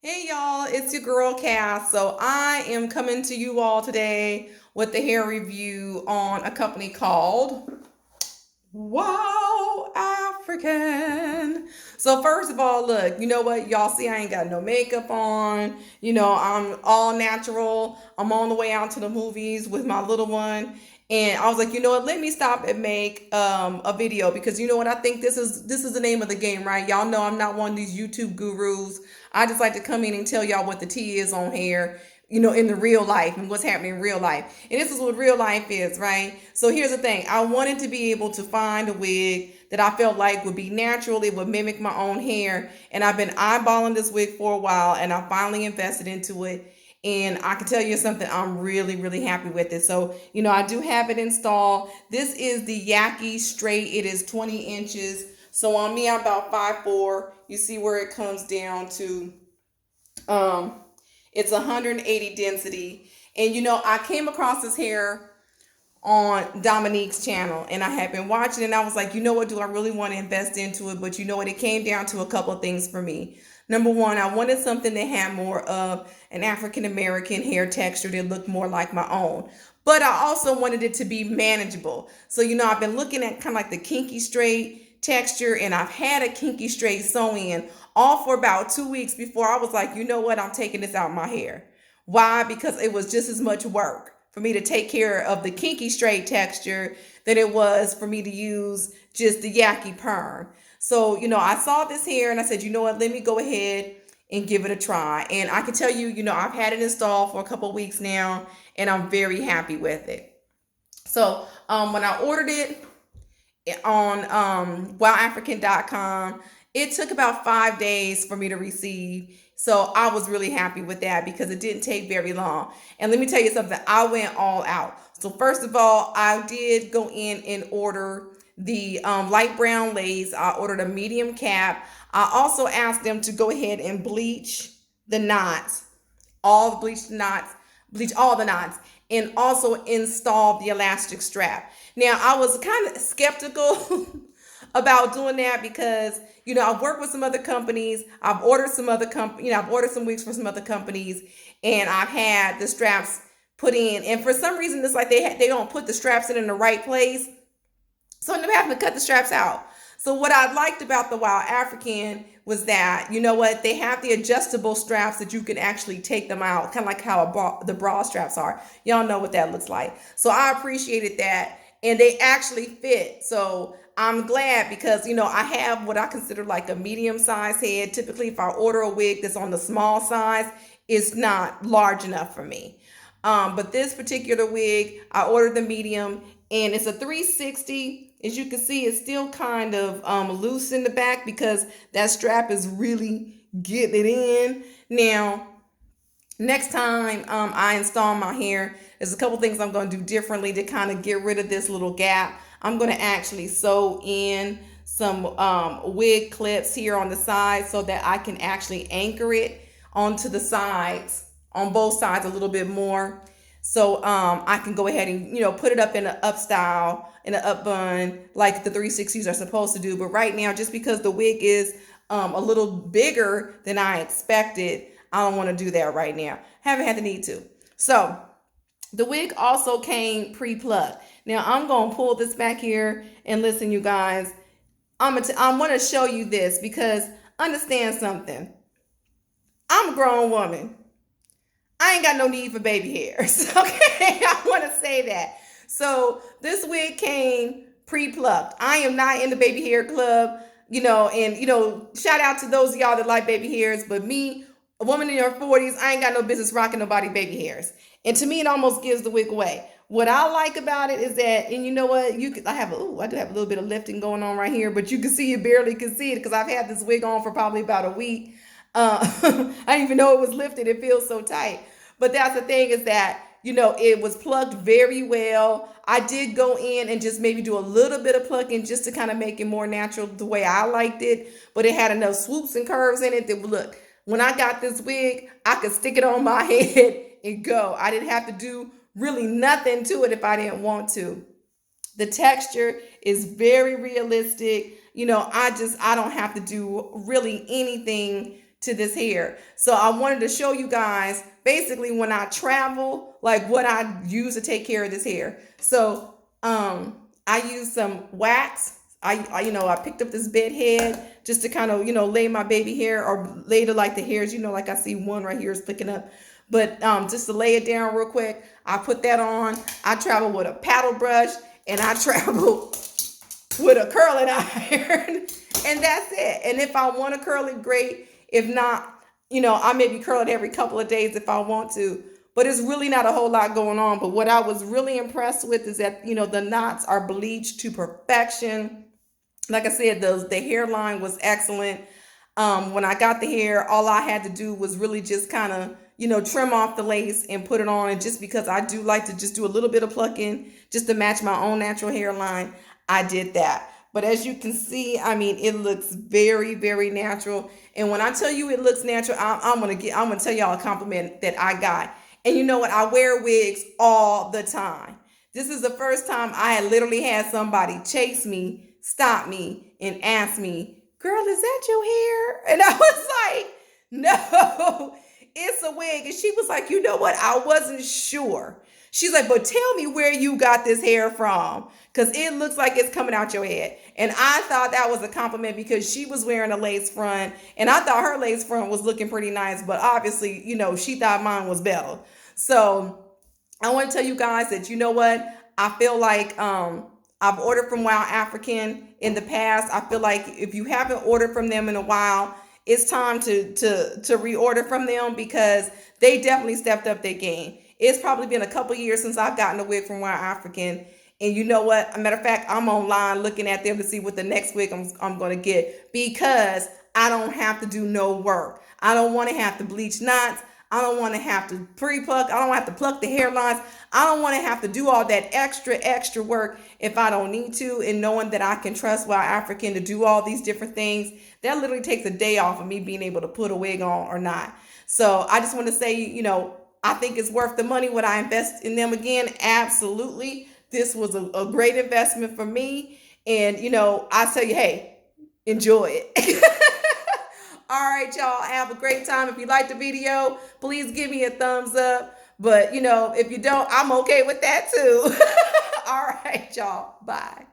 Hey y'all, it's your girl Cass. So I am coming to you all today with the hair review on a company called Wow African. So first of all, look, you know what? Y'all see I ain't got no makeup on. I'm all natural. I'm on the way out to the movies with my little one. And I was like, you know what? Let me stop and make a video because you know what? I think this is the name of the game, right? Y'all know I'm not one of these YouTube gurus. I just like to come in and tell y'all what the tea is on hair, in the real life and what's happening in real life. And this is what real life is, right? So here's the thing. I wanted to be able to find a wig that I felt like would be natural. It would mimic my own hair. And I've been eyeballing this wig for a while and I finally invested into it. And I can tell you something, I'm really, really happy with it. So, I do have it installed. This is the Yaki Straight. It is 20 inches. So on me, I'm about 5'4". You see where it comes down to. Um, it's 180 density. And I came across this hair on Dominique's channel and I had been watching and I was like, you know what, do I really want to invest into it? But you know what, it came down to a couple of things for me. Number one, I wanted something that had more of an African American hair texture that looked more like my own. But I also wanted it to be manageable. So, I've been looking at kind of like the kinky straight texture and I've had a kinky straight sew in all for about 2 weeks before I was like, you know what, I'm taking this out my hair. Why? Because it was just as much work for me to take care of the kinky straight texture than it was for me to use just the Yaki Perm. So, I saw this hair and I said, you know what, let me go ahead and give it a try. And I can tell you, I've had it installed for a couple of weeks now and I'm very happy with it. So, when I ordered it on wildafrican.com, it took about 5 days for me to receive. So I was really happy with that because it didn't take very long. And let me tell you something, I went all out. So first of all, I did go in and order the light brown lace. I ordered a medium cap. I also asked them to go ahead and bleach the knots, all the bleach knots, bleach all the knots, and also install the elastic strap. Now, I was kind of skeptical about doing that because, I've worked with some other companies. I've ordered some other I've ordered some wigs for some other companies and I've had the straps put in. And for some reason, it's like they don't put the straps in the right place. So I ended up having to cut the straps out. So what I liked about the Wild African was that, you know what, they have the adjustable straps that you can actually take them out, kind of like how the bra straps are. Y'all know what that looks like. So I appreciated that. And they actually fit. So I'm glad because, I have what I consider like a medium size head. Typically, if I order a wig that's on the small size, it's not large enough for me. But this particular wig, I ordered the medium and it's a 360. As you can see, it's still kind of loose in the back because that strap is really getting it in. Now, next time I install my hair, there's a couple things I'm going to do differently to kind of get rid of this little gap. I'm going to actually sew in some wig clips here on the side so that I can actually anchor it onto the sides, on both sides a little bit more. So I can go ahead and, put it up in an up style, in an up bun, like the 360s are supposed to do. But right now, just because the wig is a little bigger than I expected, I don't want to do that right now. Haven't had the need to. So the wig also came pre-plucked. Now I'm going to pull this back here and listen, you guys. I'm going to show you this because understand something. I'm a grown woman. I ain't got no need for baby hairs. Okay, I want to say that. So this wig came pre-plucked. I am not in the baby hair club, and shout out to those of y'all that like baby hairs, but me, a woman in her 40s, I ain't got no business rocking nobody baby hairs. And to me, it almost gives the wig away. What I like about it is that, and you know what, I do have a little bit of lifting going on right here, but you can see, you barely can see it because I've had this wig on for probably about a week. I didn't even know it was lifted. It feels so tight. But that's the thing is that, it was plugged very well. I did go in and just maybe do a little bit of plucking just to kind of make it more natural the way I liked it. But it had enough swoops and curves in it that, look, when I got this wig, I could stick it on my head and go. I didn't have to do really nothing to it if I didn't want to. The texture is very realistic. I don't have to do really anything to this hair. So I wanted to show you guys basically when I travel, like what I use to take care of this hair. So I use some wax. I picked up this bed head just to kind of lay my baby hair, or lay to like the hairs, like I see one right here is picking up. But just to lay it down real quick, I put that on. I travel with a paddle brush, and I travel with a curling iron, and that's it. And if I want to curl it, great. If not, I maybe curl it every couple of days if I want to. But it's really not a whole lot going on. But what I was really impressed with is that, the knots are bleached to perfection. Like I said, the hairline was excellent. When I got the hair, all I had to do was really just kind of, trim off the lace and put it on. And just because I do like to just do a little bit of plucking just to match my own natural hairline, I did that. But as you can see, I mean, it looks very, very natural. And when I tell you it looks natural, I'm gonna tell y'all a compliment that I got. And you know what? I wear wigs all the time. This is the first time I had literally had somebody chase me, stop me, and ask me, "Girl, is that your hair?" And I was like, "No, it's a wig." And she was like, "You know what? I wasn't sure." She's like, "But tell me where you got this hair from, because it looks like it's coming out your head." And I thought that was a compliment because she was wearing a lace front, and I thought her lace front was looking pretty nice, but obviously, she thought mine was better. So I want to tell you guys that, you know what? I feel like I've ordered from Wild African in the past. I feel like if you haven't ordered from them in a while, it's time to reorder from them, because they definitely stepped up their game. It's probably been a couple years since I've gotten a wig from Wild African. And you know what? As a matter of fact, I'm online looking at them to see what the next wig I'm going to get, because I don't have to do no work. I don't want to have to bleach knots. I don't want to have to pre-pluck. I don't have to pluck the hairlines. I don't want to have to do all that extra work if I don't need to. And knowing that I can trust Wild African to do all these different things, that literally takes a day off of me being able to put a wig on or not. So I just want to say, I think it's worth the money. Would I invest in them again? Absolutely. This was a great investment for me. And, I tell you, hey, enjoy it. All right, y'all, have a great time. If you liked the video, please give me a thumbs up. But, if you don't, I'm okay with that too. All right, y'all. Bye.